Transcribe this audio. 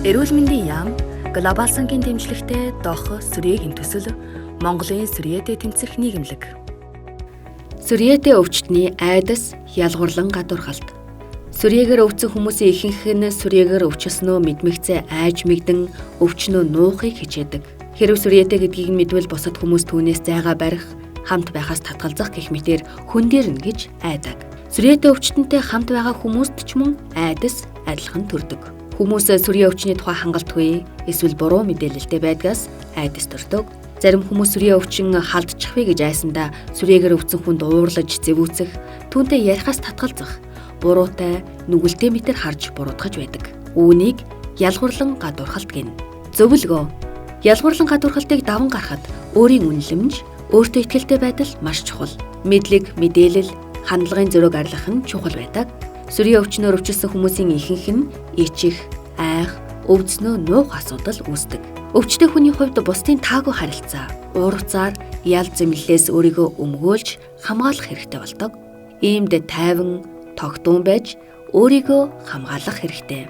Эрүүл мэндийн яам глобал сангийн дэмжлэгтэй доох сүрьегийн төсөл Монголын сүрьеэтэй тэмцэх нийгэмлэг. Сүрьеэтэй өвчтний айдас, ялгуурлан гадуурхалт. Сүрьеэгээр өвцөн хүмүүсийн ихэнх нь сүрьеэгээр өвчлснөө мэдмэгцээ айж мэгдэн өвчнөө нуухыг хичээдэг. Хэрв сүрьеэтэй гэдгийг нь мэдвэл бусад хүмүүс түүнээс зайгаа барих, хамт байхаас татгалзах гэх мэтээр хөндөрнө гэж айдаг. Сүрьеэтэй өвчтөнтэй хамт байгаа хүмүүст ч мөн айдас адилхан төрдөг. Хүмүүс сүрьеэ өвчний тухай хангалтгүй эсвэл буруу мэдээлэлтэй байдгаас айдас төрдөг. Зарим хүмүүс сүрьеэ өвчин халдчихвэ гэж айсандаа сүрьеэгээр өвцөн хүнд уурлаж зэвүүцэх, түүнтэй ярихаас татгалзах, буруутай нүгэлтэй мэтэр харж буруутгаж байдаг. Үүнийг ялгуурлан гадуурхалт гэнэ. Зөвлөгөө. Ялгуурлан гадуурхалтыг даван гаргахад өөрийн үнэлэмж, өөртөө итгэлтэй байдал маш чухал. Мэдлэг, мэдээлэл, хандлагын зөрөөг арилгах нь чухал байдаг. Сүрьеэ өвчнөөр өвчлсөн хүмүүсийн ихэнх нь ичих, айх, өвдснөө нуух асуудал үүсдэг. Өвчтэй хүний хувьд бусдын таагүй харилцаа, уур уцаар ял зэмлэлээс өөрийгөө өмгөөлж хамгаалах хэрэгтэй болдог. Иймд тайван, тогтун байж өөрийгөө хамгаалах хэрэгтэй.